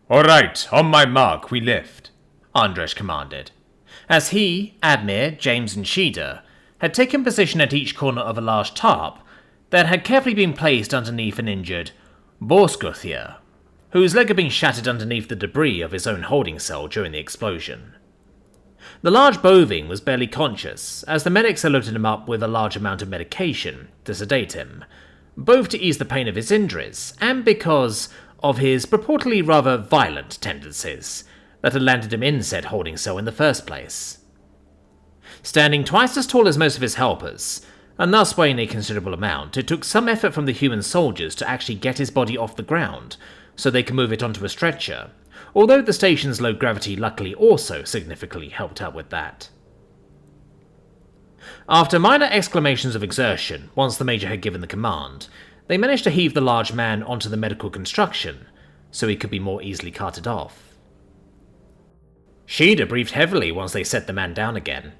All right, on my mark, we lift, Andres commanded, as he, Admir, James and Shida had taken position at each corner of a large tarp that had carefully been placed underneath an injured Borskothier, whose leg had been shattered underneath the debris of his own holding cell during the explosion. The large bovine was barely conscious, as the medics had loaded him up with a large amount of medication to sedate him, both to ease the pain of his injuries, and because of his purportedly rather violent tendencies that had landed him in said holding cell in the first place. Standing twice as tall as most of his helpers, and thus weighing a considerable amount, it took some effort from the human soldiers to actually get his body off the ground so they could move it onto a stretcher, although the station's low gravity luckily also significantly helped out with that. After minor exclamations of exertion, once the Major had given the command, they managed to heave the large man onto the medical construction so he could be more easily carted off. Shida breathed heavily once they set the man down again.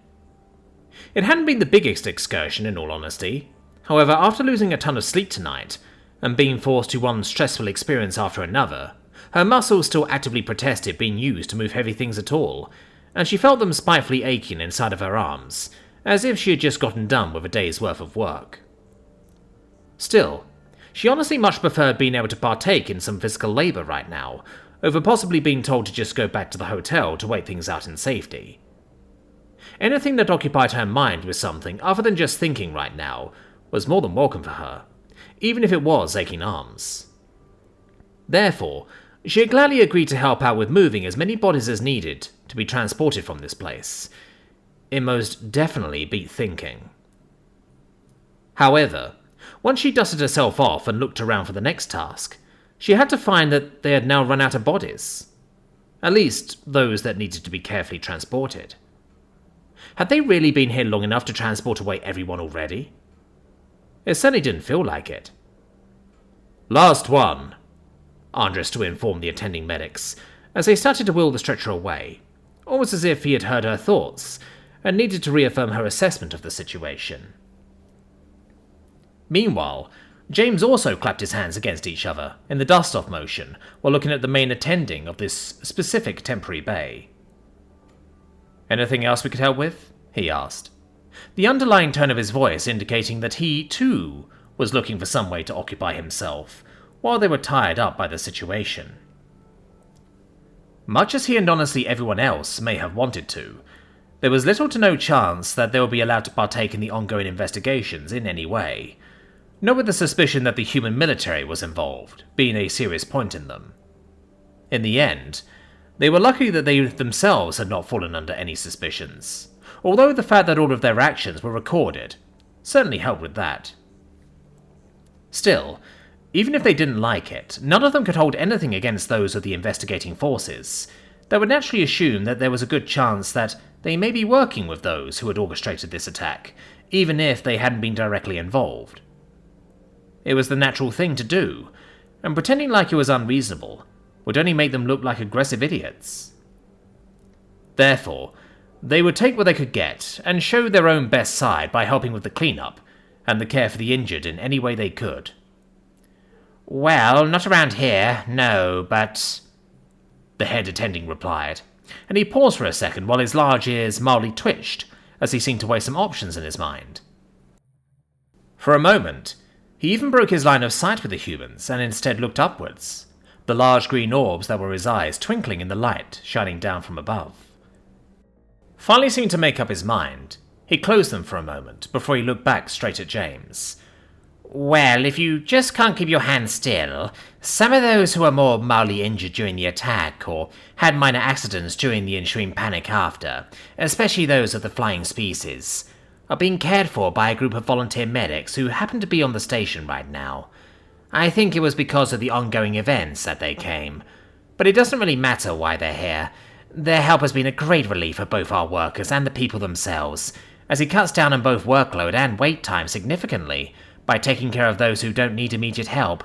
It hadn't been the biggest excursion, in all honesty. However, after losing a ton of sleep tonight, and being forced to one stressful experience after another, her muscles still actively protested being used to move heavy things at all, and she felt them spitefully aching inside of her arms, as if she had just gotten done with a day's worth of work. Still, she honestly much preferred being able to partake in some physical labour right now, over possibly being told to just go back to the hotel to wait things out in safety. Anything that occupied her mind with something other than just thinking right now was more than welcome for her, even if it was aching arms. Therefore, she had gladly agreed to help out with moving as many bodies as needed to be transported from this place. It most definitely beat thinking. However, once she dusted herself off and looked around for the next task, she had to find that they had now run out of bodies. At least, those that needed to be carefully transported. Had they really been here long enough to transport away everyone already? It certainly didn't feel like it. Last one, Andres to inform the attending medics, as they started to wheel the stretcher away, almost as if he had heard her thoughts, and needed to reaffirm her assessment of the situation. Meanwhile, James also clapped his hands against each other in the dust-off motion while looking at the main attending of this specific temporary bay. "Anything else we could help with?" he asked, the underlying tone of his voice indicating that he, too, was looking for some way to occupy himself, while they were tied up by the situation. Much as he and honestly everyone else may have wanted to, there was little to no chance that they would be allowed to partake in the ongoing investigations in any way, not with the suspicion that the human military was involved, being a serious point in them. In the end, they were lucky that they themselves had not fallen under any suspicions, although the fact that all of their actions were recorded certainly helped with that. Still, even if they didn't like it, none of them could hold anything against those of the investigating forces. They would naturally assume that there was a good chance that they may be working with those who had orchestrated this attack, even if they hadn't been directly involved. It was the natural thing to do, and pretending like it was unreasonable would only make them look like aggressive idiots. Therefore, they would take what they could get and show their own best side by helping with the cleanup and the care for the injured in any way they could. "Well, not around here, no, but..." the head attending replied, and he paused for a second while his large ears mildly twitched as he seemed to weigh some options in his mind. For a moment, he even broke his line of sight with the humans and instead looked upwards, the large green orbs that were his eyes twinkling in the light shining down from above. Finally seeming to make up his mind, he closed them for a moment before he looked back straight at James. "Well, if you just can't keep your hands still, some of those who were more mildly injured during the attack or had minor accidents during the ensuing panic after, especially those of the flying species, are being cared for by a group of volunteer medics who happen to be on the station right now. I think it was because of the ongoing events that they came, but it doesn't really matter why they're here. Their help has been a great relief for both our workers and the people themselves, as it cuts down on both workload and wait time significantly by taking care of those who don't need immediate help.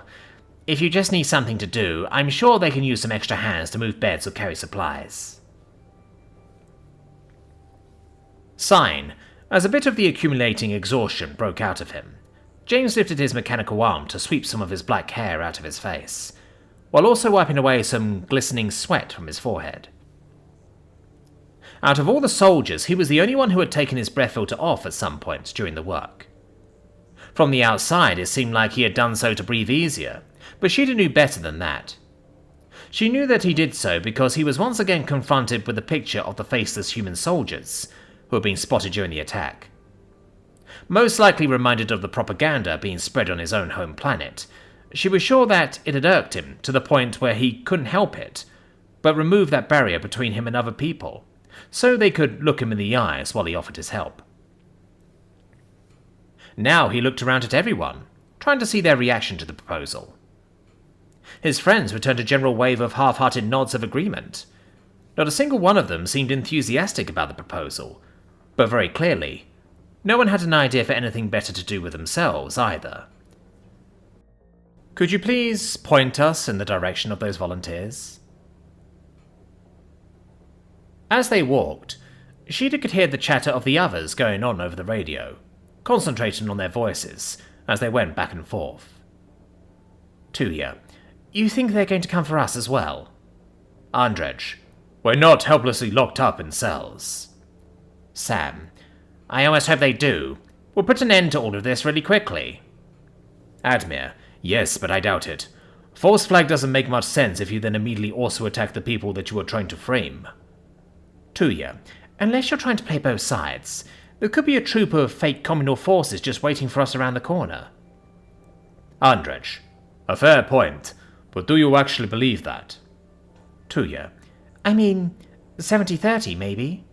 If you just need something to do, I'm sure they can use some extra hands to move beds or carry supplies." Sighing, as a bit of the accumulating exhaustion broke out of him, James lifted his mechanical arm to sweep some of his black hair out of his face, while also wiping away some glistening sweat from his forehead. Out of all the soldiers, he was the only one who had taken his breath filter off at some point during the work. From the outside, it seemed like he had done so to breathe easier, but Sheeta knew better than that. She knew that he did so because he was once again confronted with a picture of the faceless human soldiers who had been spotted during the attack. Most likely reminded of the propaganda being spread on his own home planet, she was sure that it had irked him to the point where he couldn't help it, but remove that barrier between him and other people, so they could look him in the eyes while he offered his help. Now he looked around at everyone, trying to see their reaction to the proposal. His friends returned a general wave of half-hearted nods of agreement. Not a single one of them seemed enthusiastic about the proposal, but very clearly, no one had an idea for anything better to do with themselves either. Could you please point us in the direction of those volunteers? As they walked, Sheeta could hear the chatter of the others going on over the radio, concentrating on their voices as they went back and forth. Tuya, you think they're going to come for us as well? Andrej, we're not helplessly locked up in cells. Sam, I almost hope they do. We'll put an end to all of this really quickly. Admir, yes, but I doubt it. False flag doesn't make much sense if you then immediately also attack the people that you are trying to frame. Tuya, unless you're trying to play both sides, there could be a troop of fake communal forces just waiting for us around the corner. Andrej, a fair point, but do you actually believe that? Tuya, I mean, 70-30 maybe.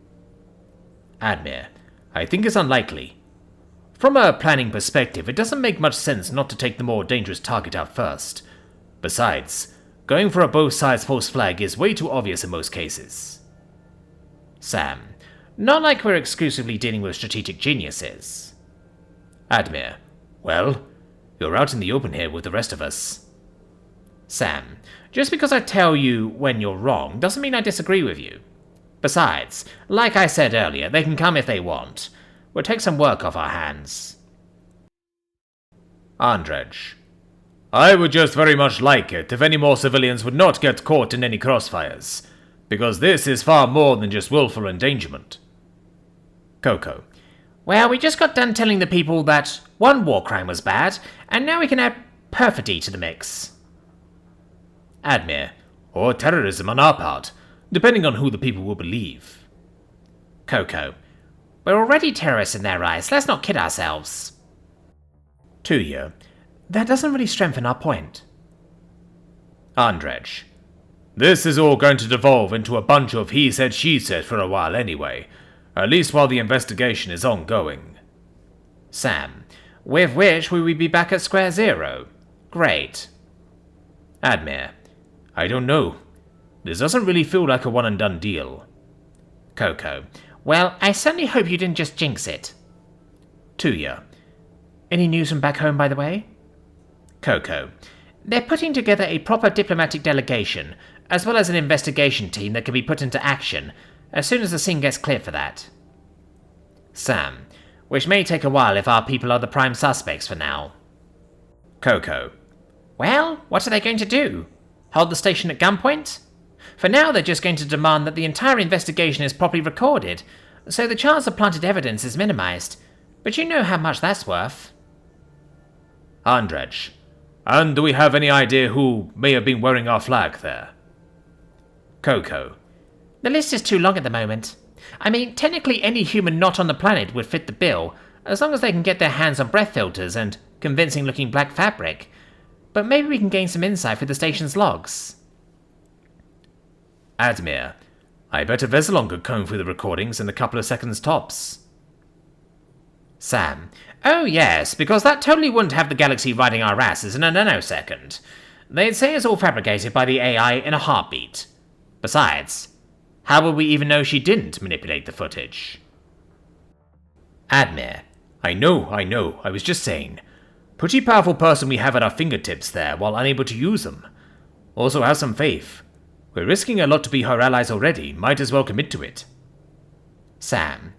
Admir, I think it's unlikely. From a planning perspective, it doesn't make much sense not to take the more dangerous target out first. Besides, going for a both sides false flag is way too obvious in most cases. Sam, not like we're exclusively dealing with strategic geniuses. Admir, well, you're out in the open here with the rest of us. Sam, just because I tell you when you're wrong doesn't mean I disagree with you. Besides, like I said earlier, they can come if they want. We'll take some work off our hands. Andrej, I would just very much like it if any more civilians would not get caught in any crossfires, because this is far more than just willful endangerment. Coco, well, we just got done telling the people that one war crime was bad, and now we can add perfidy to the mix. Admir, or terrorism on our part, depending on who the people will believe. Coco, we're already terrorists in their eyes, let's not kid ourselves. Tuya, that doesn't really strengthen our point. Andrej, this is all going to devolve into a bunch of he said she said for a while anyway, at least while the investigation is ongoing. Sam, with which we will be back at square zero. Great. Admir, I don't know. This doesn't really feel like a one and done deal. Coco, well, I certainly hope you didn't just jinx it. Tuya, any news from back home, by the way? Coco, they're putting together a proper diplomatic delegation, as well as an investigation team that can be put into action as soon as the scene gets cleared for that. Sam, which may take a while if our people are the prime suspects for now. Coco, well, what are they going to do? Hold the station at gunpoint? For now, they're just going to demand that the entire investigation is properly recorded, so the chance of planted evidence is minimized. But you know how much that's worth. Andrej, and do we have any idea who may have been wearing our flag there? Coco, the list is too long at the moment. I mean, technically any human not on the planet would fit the bill, as long as they can get their hands on breath filters and convincing-looking black fabric. But maybe we can gain some insight through the station's logs. Admir, I bet a Veselon could comb through the recordings in a couple of seconds tops. Sam, oh yes, because that totally wouldn't have the galaxy riding our asses in a nanosecond. They'd say it's all fabricated by the AI in a heartbeat. Besides, how would we even know she didn't manipulate the footage? Admir, I know, I was just saying. Pretty powerful person we have at our fingertips there while unable to use them. Also have some faith. We're risking a lot to be her allies already, might as well commit to it. Sam,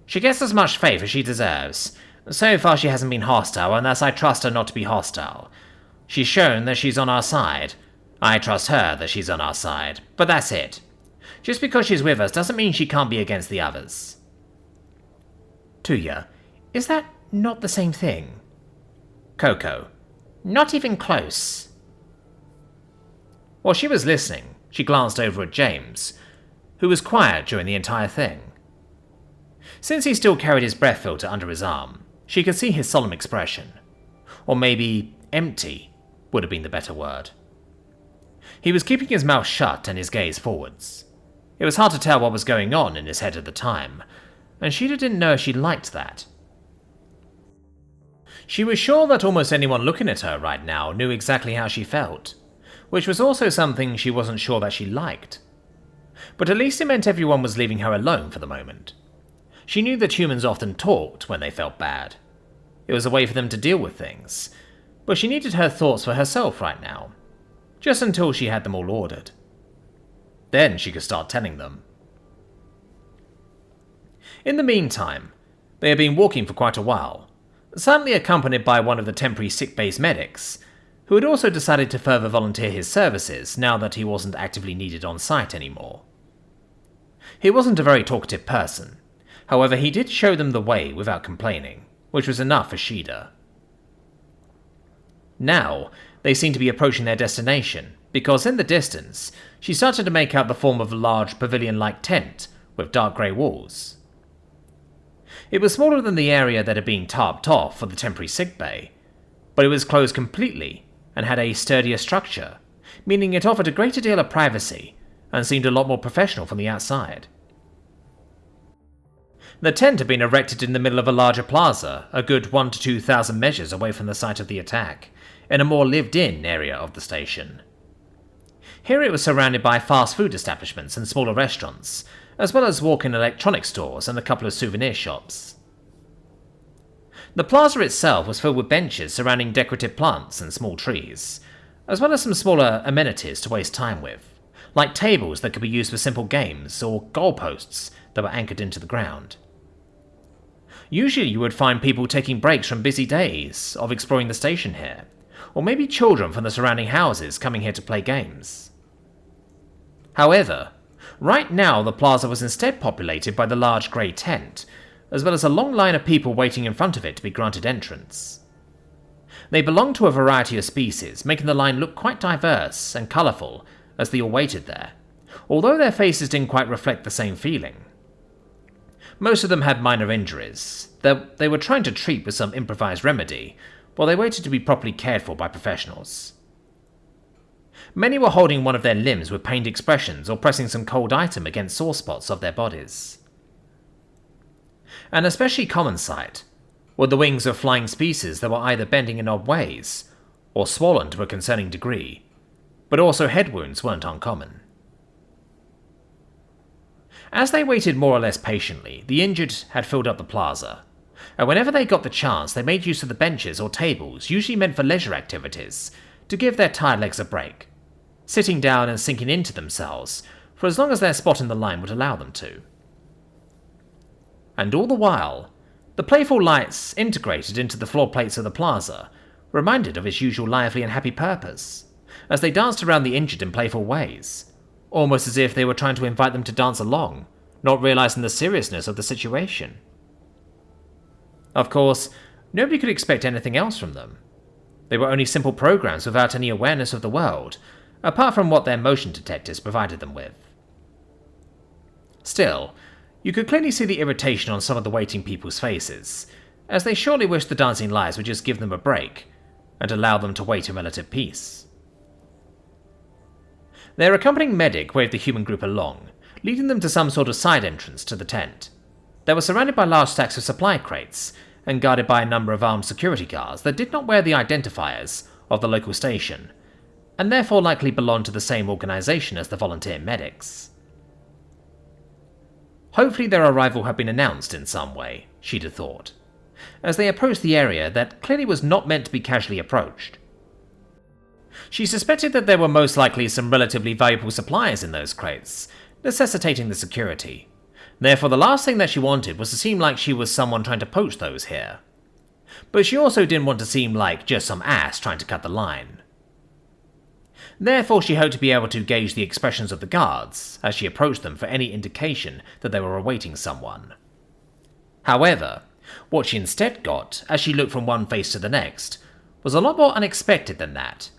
she gets as much faith as she deserves. So far she hasn't been hostile, and thus I trust her not to be hostile. She's shown that she's on our side, I trust her that she's on our side, but that's it. Just because she's with us doesn't mean she can't be against the others. Tuya, is that not the same thing? Coco, not even close. While she was listening, she glanced over at James, who was quiet during the entire thing. Since he still carried his breath filter under his arm, she could see his solemn expression. Or maybe empty would have been the better word. He was keeping his mouth shut and his gaze forwards. It was hard to tell what was going on in his head at the time, and Sheeta didn't know if she liked that. She was sure that almost anyone looking at her right now knew exactly how she felt, which was also something she wasn't sure that she liked. But at least it meant everyone was leaving her alone for the moment. She knew that humans often talked when they felt bad. It was a way for them to deal with things, but she needed her thoughts for herself right now, just until she had them all ordered. Then she could start telling them. In the meantime, they had been walking for quite a while, suddenly accompanied by one of the temporary sick-base medics, who had also decided to further volunteer his services now that he wasn't actively needed on site anymore. He wasn't a very talkative person, however he did show them the way without complaining, which was enough for Sheeta. Now, they seemed to be approaching their destination, because in the distance, she started to make out the form of a large pavilion-like tent with dark grey walls. It was smaller than the area that had been tarped off for the temporary sickbay, but it was closed completely and had a sturdier structure, meaning it offered a greater deal of privacy and seemed a lot more professional from the outside. The tent had been erected in the middle of a larger plaza, a good 1,000 to 2,000 measures away from the site of the attack, in a more lived-in area of the station. Here it was surrounded by fast food establishments and smaller restaurants, as well as walk-in electronics stores and a couple of souvenir shops. The plaza itself was filled with benches surrounding decorative plants and small trees, as well as some smaller amenities to waste time with, like tables that could be used for simple games or goalposts that were anchored into the ground. Usually you would find people taking breaks from busy days of exploring the station here, or maybe children from the surrounding houses coming here to play games. However, right now the plaza was instead populated by the large grey tent, as well as a long line of people waiting in front of it to be granted entrance. They belonged to a variety of species, making the line look quite diverse and colourful as they all waited there, although their faces didn't quite reflect the same feeling. Most of them had minor injuries that they were trying to treat with some improvised remedy, while they waited to be properly cared for by professionals. Many were holding one of their limbs with pained expressions or pressing some cold item against sore spots of their bodies. An especially common sight were the wings of flying species that were either bending in odd ways or swollen to a concerning degree, but also head wounds weren't uncommon. As they waited more or less patiently, the injured had filled up the plaza, and whenever they got the chance they made use of the benches or tables usually meant for leisure activities to give their tired legs a break, sitting down and sinking into themselves for as long as their spot in the line would allow them to. And all the while, the playful lights integrated into the floor plates of the plaza reminded of its usual lively and happy purpose, as they danced around the injured in playful ways, almost as if they were trying to invite them to dance along, not realizing the seriousness of the situation. Of course, nobody could expect anything else from them. They were only simple programs without any awareness of the world, apart from what their motion detectors provided them with. Still, you could clearly see the irritation on some of the waiting people's faces, as they surely wished the dancing lights would just give them a break, and allow them to wait in relative peace. Their accompanying medic waved the human group along, leading them to some sort of side entrance to the tent. They were surrounded by large stacks of supply crates, and guarded by a number of armed security guards that did not wear the identifiers of the local station, and therefore likely belonged to the same organization as the volunteer medics. Hopefully their arrival had been announced in some way, she'd have thought, as they approached the area that clearly was not meant to be casually approached. She suspected that there were most likely some relatively valuable supplies in those crates, necessitating the security. Therefore the last thing that she wanted was to seem like she was someone trying to poach those here. But she also didn't want to seem like just some ass trying to cut the line. Therefore, she hoped to be able to gauge the expressions of the guards as she approached them for any indication that they were awaiting someone. However, what she instead got, as she looked from one face to the next, was a lot more unexpected than that,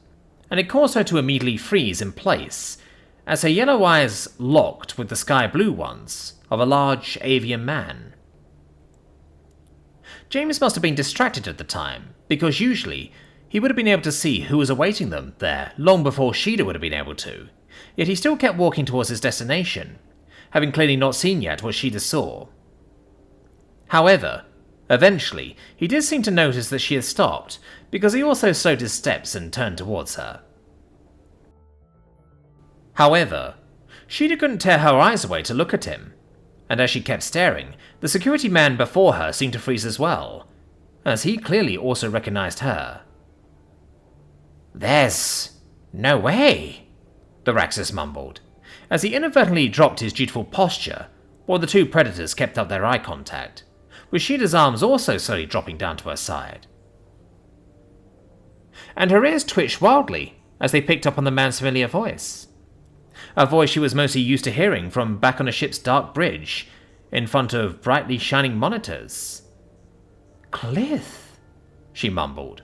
and it caused her to immediately freeze in place, as her yellow eyes locked with the sky blue ones of a large avian man. James must have been distracted at the time, because usually he would have been able to see who was awaiting them there long before Sheeta would have been able to, yet he still kept walking towards his destination, having clearly not seen yet what Sheeta saw. However, eventually, he did seem to notice that she had stopped, because he also slowed his steps and turned towards her. However, Sheeta couldn't tear her eyes away to look at him, and as she kept staring, the security man before her seemed to freeze as well, as he clearly also recognized her. "There's no way," the Raxus mumbled, as he inadvertently dropped his dutiful posture while the two predators kept up their eye contact, with Sheeta's arms also slowly dropping down to her side. And her ears twitched wildly as they picked up on the man's familiar voice. A voice she was mostly used to hearing from back on a ship's dark bridge, in front of brightly shining monitors. "Cliff," she mumbled,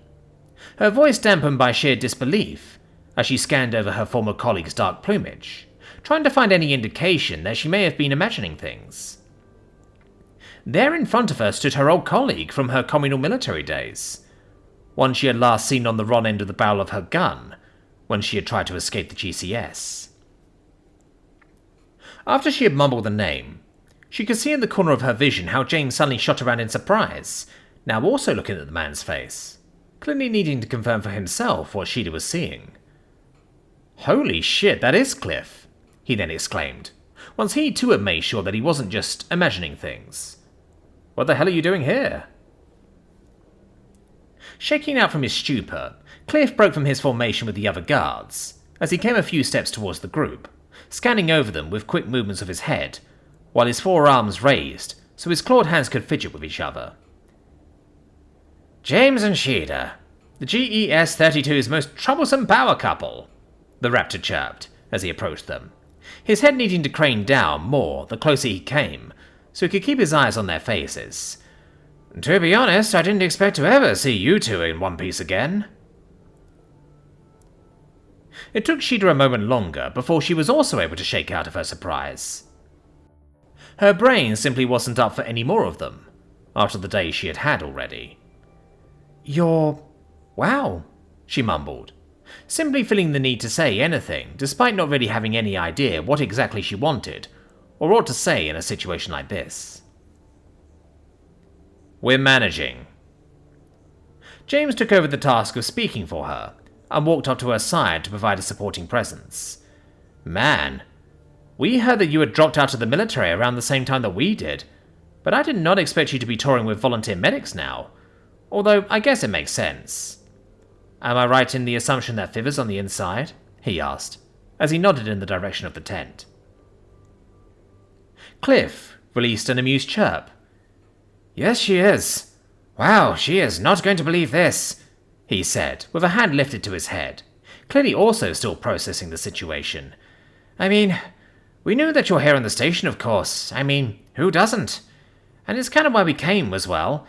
her voice dampened by sheer disbelief as she scanned over her former colleague's dark plumage, trying to find any indication that she may have been imagining things. There in front of her stood her old colleague from her communal military days, one she had last seen on the wrong end of the barrel of her gun when she had tried to escape the GCS. After she had mumbled the name, she could see in the corner of her vision how James suddenly shot around in surprise, now also looking at the man's face, clearly needing to confirm for himself what Sheeta was seeing. "Holy shit, that is Cliff," he then exclaimed, once he too had made sure that he wasn't just imagining things. "What the hell are you doing here?" Shaking out from his stupor, Cliff broke from his formation with the other guards, as he came a few steps towards the group, scanning over them with quick movements of his head, while his forearms raised so his clawed hands could fidget with each other. "James and Sheeta, the GES-32's most troublesome power couple," the Raptor chirped as he approached them, his head needing to crane down more the closer he came, so he could keep his eyes on their faces. "To be honest, I didn't expect to ever see you two in one piece again." It took Sheeta a moment longer before she was also able to shake out of her surprise. Her brain simply wasn't up for any more of them, after the day she had had already. Wow," she mumbled, simply feeling the need to say anything, despite not really having any idea what exactly she wanted, or what to say in a situation like this. "We're managing." James took over the task of speaking for her, and walked up to her side to provide a supporting presence. "Man, we heard that you had dropped out of the military around the same time that we did, but I did not expect you to be touring with volunteer medics now, although I guess it makes sense. Am I right in the assumption that Fiver's on the inside?" he asked, as he nodded in the direction of the tent. Cliff released an amused chirp. "Yes, she is. Wow, she is not going to believe this," he said, with a hand lifted to his head, clearly also still processing the situation. "I mean, we knew that you're here on the station, of course. I mean, who doesn't? And it's kind of why we came as well.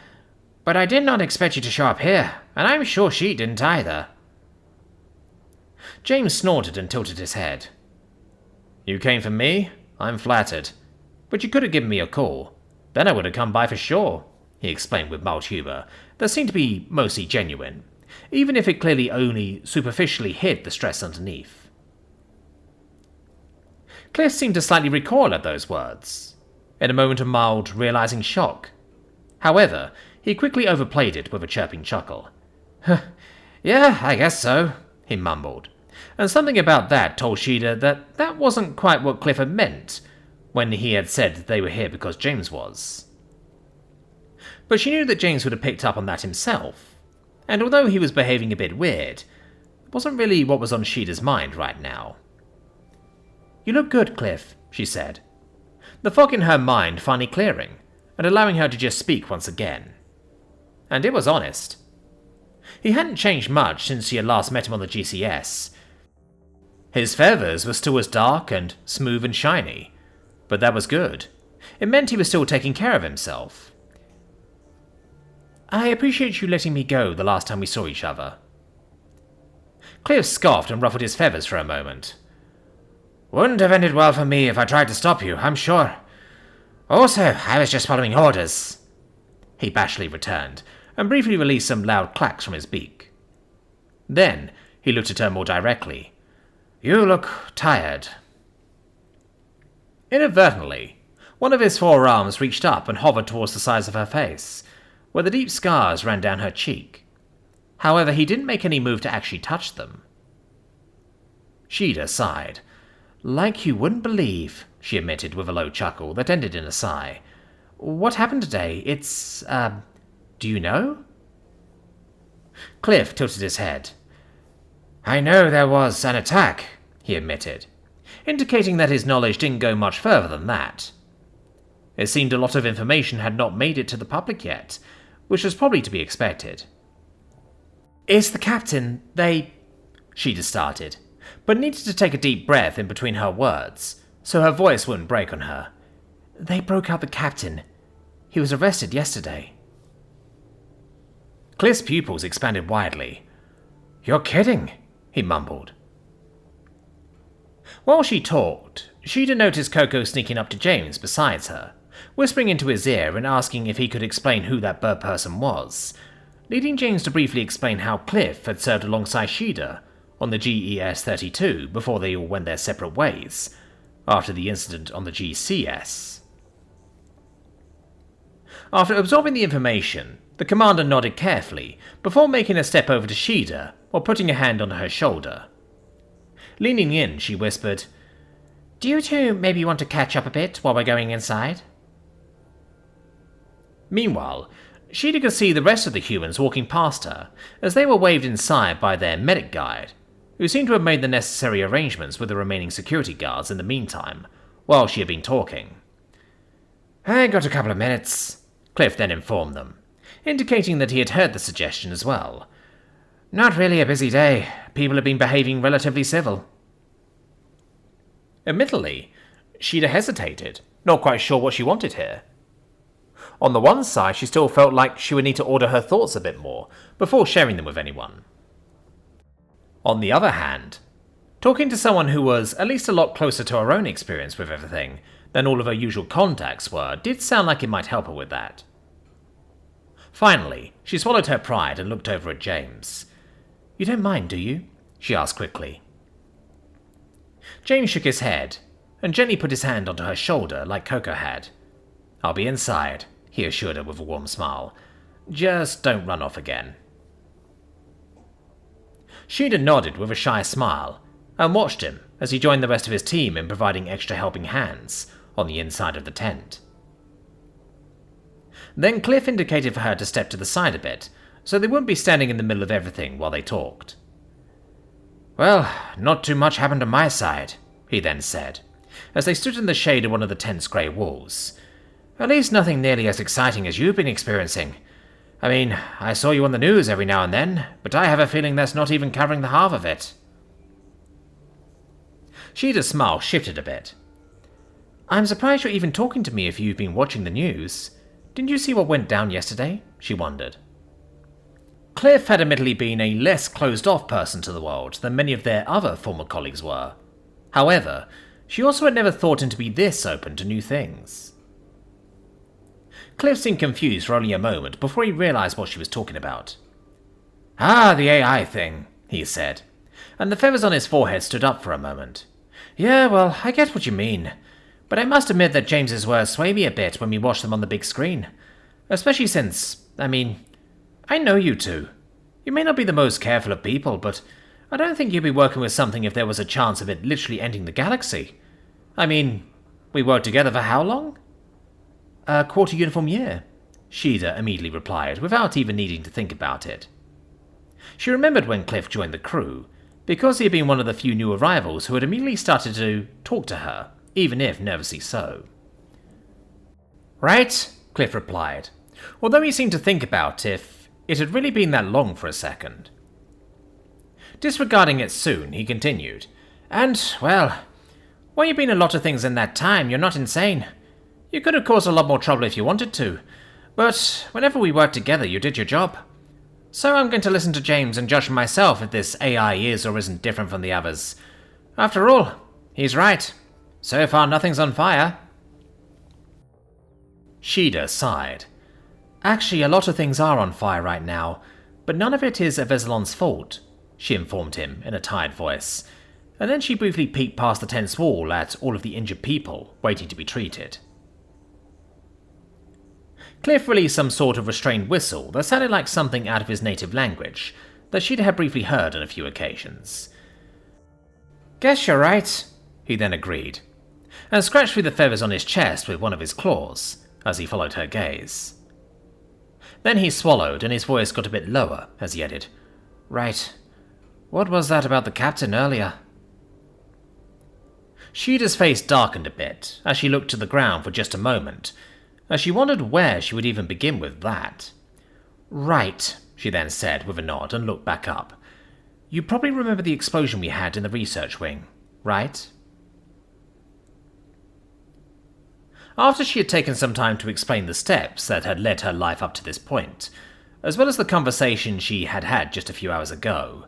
But I did not expect you to show up here, and I'm sure she didn't either." James snorted and tilted his head. "You came for me? I'm flattered. But you could have given me a call. Then I would have come by for sure," he explained with mild humour that seemed to be mostly genuine, even if it clearly only superficially hid the stress underneath. Cliff seemed to slightly recoil at those words, in a moment of mild, realizing shock. However, he quickly overplayed it with a chirping chuckle. "Yeah, I guess so," he mumbled, and something about that told Sheeta that that wasn't quite what Cliff had meant when he had said that they were here because James was. But she knew that James would have picked up on that himself, and although he was behaving a bit weird, it wasn't really what was on Sheeta's mind right now. "You look good, Cliff," she said, the fog in her mind finally clearing and allowing her to just speak once again. And it was honest. He hadn't changed much since she had last met him on the GCS, His feathers were still as dark and smooth and shiny, but that was good. It meant he was still taking care of himself. I appreciate you letting me go the last time we saw each other. Cliff scoffed and ruffled his feathers for a moment. Wouldn't have ended well for me if I tried to stop you, I'm sure. Also, I was just following orders. He bashfully returned, and briefly released some loud clacks from his beak. Then, he looked at her more directly. You look tired. Inadvertently, one of his forearms reached up and hovered towards the sides of her face, where the deep scars ran down her cheek. However, he didn't make any move to actually touch them. Sheeta sighed. Like you wouldn't believe, she admitted with a low chuckle that ended in a sigh. What happened today? It's, do you know? Cliff tilted his head. I know there was an attack, he admitted, indicating that his knowledge didn't go much further than that. It seemed a lot of information had not made it to the public yet, which was probably to be expected. Is the captain, Sheeta started, but needed to take a deep breath in between her words, so her voice wouldn't break on her. They broke out the captain. He was arrested yesterday. Cliff's pupils expanded widely. You're kidding, he mumbled. While she talked, Sheeta noticed Coco sneaking up to James besides her, whispering into his ear and asking if he could explain who that bird person was, leading James to briefly explain how Cliff had served alongside Sheeta on the GES-32 before they all went their separate ways, after the incident on the GCS. After absorbing the information, the commander nodded carefully before making a step over to Sheeta or putting a hand on her shoulder. Leaning in, she whispered, Do you two maybe want to catch up a bit while we're going inside? Meanwhile, Sheeta could see the rest of the humans walking past her as they were waved inside by their medic guide, who seemed to have made the necessary arrangements with the remaining security guards in the meantime, while she had been talking. I got a couple of minutes, Cliff then informed them, indicating that he had heard the suggestion as well. Not really a busy day. People have been behaving relatively civil. Admittedly, Sheeta hesitated, not quite sure what she wanted here. On the one side, she still felt like she would need to order her thoughts a bit more before sharing them with anyone. On the other hand, talking to someone who was at least a lot closer to her own experience with everything than all of her usual contacts were did sound like it might help her with that. Finally, she swallowed her pride and looked over at James. You don't mind, do you? She asked quickly. James shook his head and gently put his hand onto her shoulder like Coco had. I'll be inside, he assured her with a warm smile. Just don't run off again. Sheeta nodded with a shy smile and watched him as he joined the rest of his team in providing extra helping hands on the inside of the tent. Then Cliff indicated for her to step to the side a bit, so they wouldn't be standing in the middle of everything while they talked. Well, not too much happened on my side, he then said, as they stood in the shade of one of the tent's grey walls. At least nothing nearly as exciting as you've been experiencing. I mean, I saw you on the news every now and then, but I have a feeling that's not even covering the half of it. Sheeta's smile shifted a bit. I'm surprised you're even talking to me if you've been watching the news. Didn't you see what went down yesterday? She wondered. Cliff had admittedly been a less closed-off person to the world than many of their other former colleagues were. However, she also had never thought him to be this open to new things. Cliff seemed confused for only a moment before he realized what she was talking about. Ah, the AI thing, he said, and the feathers on his forehead stood up for a moment. Yeah, well, I get what you mean, but I must admit that James's words sway me a bit when we watch them on the big screen. Especially since, I know you two. You may not be the most careful of people, but I don't think you'd be working with something if there was a chance of it literally ending the galaxy. We worked together for how long? A quarter uniform year, Sheeta immediately replied, without even needing to think about it. She remembered when Cliff joined the crew, because he had been one of the few new arrivals who had immediately started to talk to her, even if nervously so. Right, Cliff replied, although he seemed to think about if it had really been that long for a second. Disregarding it soon, he continued, And, well, you've been a lot of things in that time, you're not insane. You could have caused a lot more trouble if you wanted to, but whenever we worked together, you did your job. So I'm going to listen to James and judge for myself if this AI is or isn't different from the others. After all, he's right. So far, nothing's on fire. Sheeda sighed. Actually, a lot of things are on fire right now, but none of it is Avesalon's fault, she informed him in a tired voice, and then she briefly peeked past the tense wall at all of the injured people waiting to be treated. Cliff released some sort of restrained whistle that sounded like something out of his native language that Sheeda had briefly heard on a few occasions. Guess you're right, he then agreed, and scratched through the feathers on his chest with one of his claws as he followed her gaze. Then he swallowed, and his voice got a bit lower as he added, Right. What was that about the captain earlier? Sheeda's face darkened a bit as she looked to the ground for just a moment, as she wondered where she would even begin with that. Right, she then said with a nod and looked back up. You probably remember the explosion we had in the research wing, right? After she had taken some time to explain the steps that had led her life up to this point, as well as the conversation she had had just a few hours ago,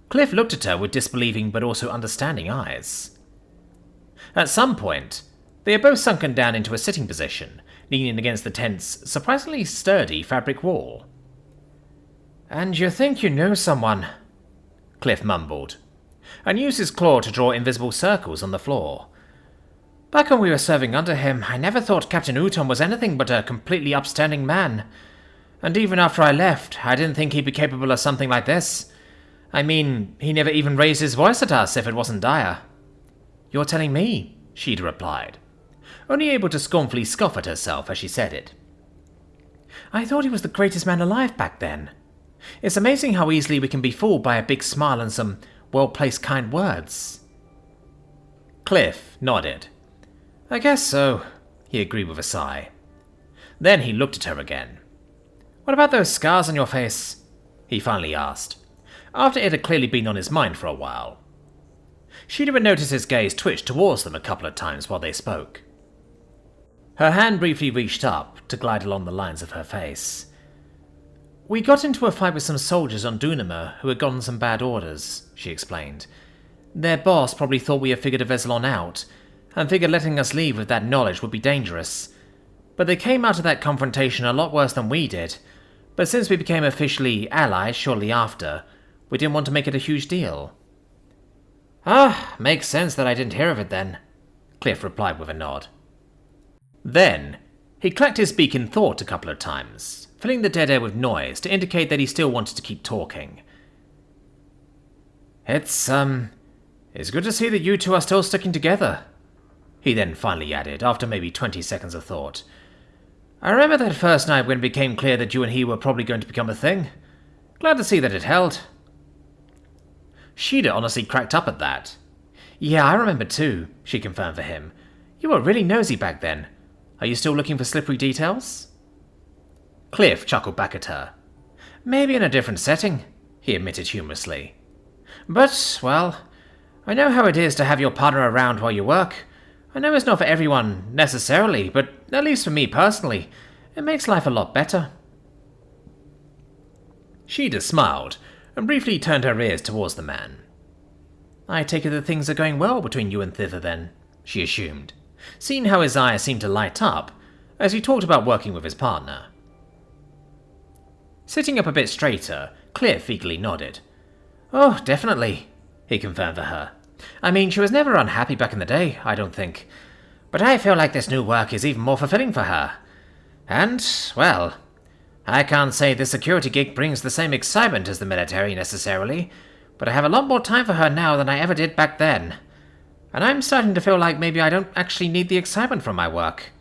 Cliff looked at her with disbelieving but also understanding eyes. At some point, they had both sunken down into a sitting position, leaning against the tent's surprisingly sturdy fabric wall. And you think you know someone, Cliff mumbled, and used his claw to draw invisible circles on the floor. Back when we were serving under him, I never thought Captain Uton was anything but a completely upstanding man. And even after I left, I didn't think he'd be capable of something like this. I mean, he never even raised his voice at us if it wasn't dire. You're telling me, Sheeda replied, only able to scornfully scoff at herself as she said it. I thought he was the greatest man alive back then. It's amazing how easily we can be fooled by a big smile and some well-placed kind words. Cliff nodded. I guess so, he agreed with a sigh. Then he looked at her again. What about those scars on your face? He finally asked, after it had clearly been on his mind for a while. Sheeda had noticed his gaze twitch towards them a couple of times while they spoke. Her hand briefly reached up to glide along the lines of her face. We got into a fight with some soldiers on Dunamur who had gotten some bad orders, she explained. Their boss probably thought we had figured Avesalon out, and figured letting us leave with that knowledge would be dangerous. But they came out of that confrontation a lot worse than we did, but since we became officially allies shortly after, we didn't want to make it a huge deal. Ah, makes sense that I didn't hear of it then, Cliff replied with a nod. Then, he clacked his beak in thought a couple of times, filling the dead air with noise to indicate that he still wanted to keep talking. It's good to see that you two are still sticking together, he then finally added, after maybe 20 seconds of thought. I remember that first night when it became clear that you and he were probably going to become a thing. Glad to see that it held. Sheeda honestly cracked up at that. Yeah, I remember too, she confirmed for him. You were really nosy back then. Are you still looking for slippery details? Cliff chuckled back at her. Maybe in a different setting, he admitted humorously. But, well, I know how it is to have your partner around while you work. I know it's not for everyone, necessarily, but at least for me personally, it makes life a lot better. Sheeda smiled, and briefly turned her ears towards the man. I take it that things are going well between you and Thither then, she assumed, seeing how his eyes seemed to light up as he talked about working with his partner. Sitting up a bit straighter, Cliff eagerly nodded. Oh, definitely, he confirmed for her. I mean, she was never unhappy back in the day, I don't think. But I feel like this new work is even more fulfilling for her. And, well, I can't say the security gig brings the same excitement as the military necessarily, but I have a lot more time for her now than I ever did back then. And I'm starting to feel like maybe I don't actually need the excitement from my work.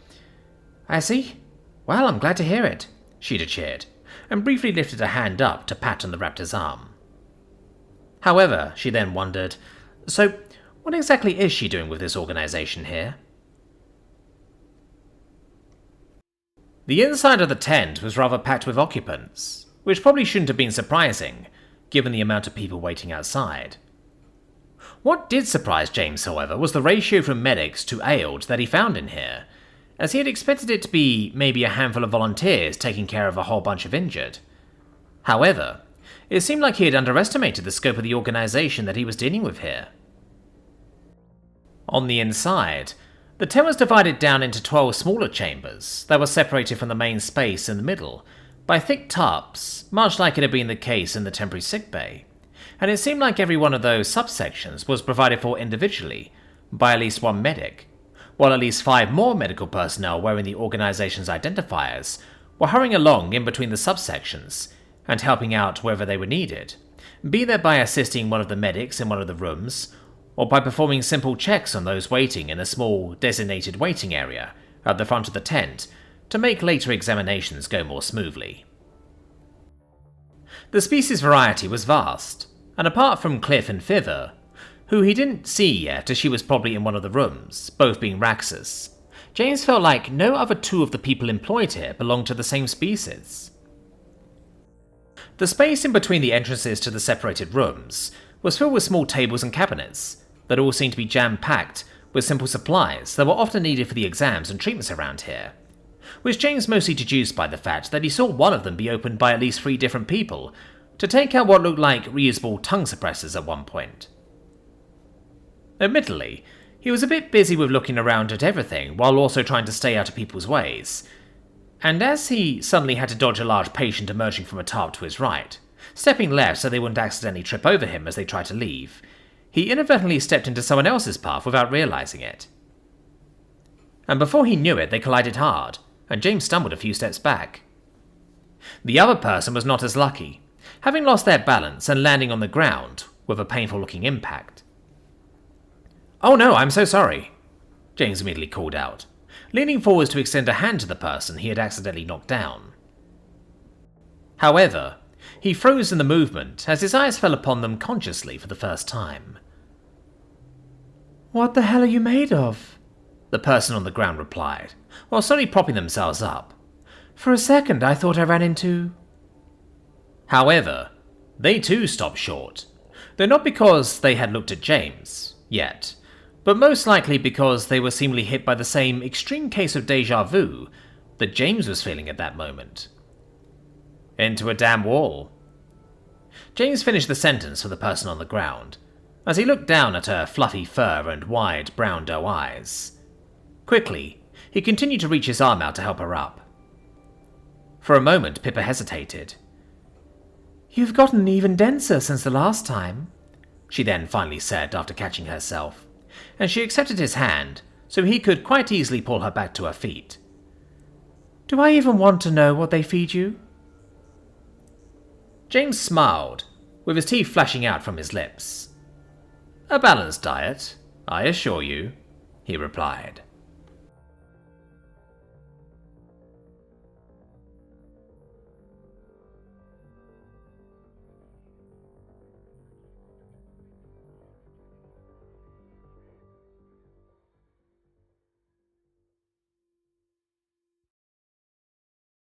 I see. Well, I'm glad to hear it, Sheeda cheered, and briefly lifted a hand up to pat on the raptor's arm. However, she then wondered, so what exactly is she doing with this organization here? The inside of the tent was rather packed with occupants, which probably shouldn't have been surprising, given the amount of people waiting outside. What did surprise James, however, was the ratio from medics to ailed that he found in here, as he had expected it to be maybe a handful of volunteers taking care of a whole bunch of injured. However, it seemed like he had underestimated the scope of the organisation that he was dealing with here. On the inside, the tent was divided down into 12 smaller chambers that were separated from the main space in the middle by thick tarps, much like it had been the case in the temporary sickbay, and it seemed like every one of those subsections was provided for individually by at least one medic, while at least 5 more medical personnel wearing the organisation's identifiers were hurrying along in between the subsections and helping out wherever they were needed, be that by assisting one of the medics in one of the rooms, or by performing simple checks on those waiting in a small designated waiting area at the front of the tent to make later examinations go more smoothly. The species variety was vast, and apart from Cliff and Thither, who he didn't see yet as she was probably in one of the rooms, both being Raxus, James felt like no other 2 of the people employed here belonged to the same species. The space in between the entrances to the separated rooms was filled with small tables and cabinets that all seemed to be jam-packed with simple supplies that were often needed for the exams and treatments around here, which James mostly deduced by the fact that he saw one of them be opened by at least 3 different people to take out what looked like reusable tongue suppressors at one point. Admittedly, he was a bit busy with looking around at everything while also trying to stay out of people's ways, and as he suddenly had to dodge a large patient emerging from a tarp to his right, stepping left so they wouldn't accidentally trip over him as they tried to leave, he inadvertently stepped into someone else's path without realising it. And before he knew it, they collided hard, and James stumbled a few steps back. The other person was not as lucky, having lost their balance and landing on the ground with a painful-looking impact. "Oh no, I'm so sorry," James immediately called out, leaning forwards to extend a hand to the person he had accidentally knocked down. However, he froze in the movement as his eyes fell upon them consciously for the first time. "What the hell are you made of?" the person on the ground replied, while slowly propping themselves up. "For a second I thought I ran into—" However, they too stopped short, though not because they had looked at James, yet, but most likely because they were seemingly hit by the same extreme case of déjà vu that James was feeling at that moment. "Into a damn wall." James finished the sentence for the person on the ground, as he looked down at her fluffy fur and wide brown doe eyes. Quickly, he continued to reach his arm out to help her up. For a moment, Pippa hesitated. "You've gotten even denser since the last time," she then finally said after catching herself, and she accepted his hand so he could quite easily pull her back to her feet. "Do I even want to know what they feed you?" James smiled, with his teeth flashing out from his lips. "A balanced diet, I assure you," he replied.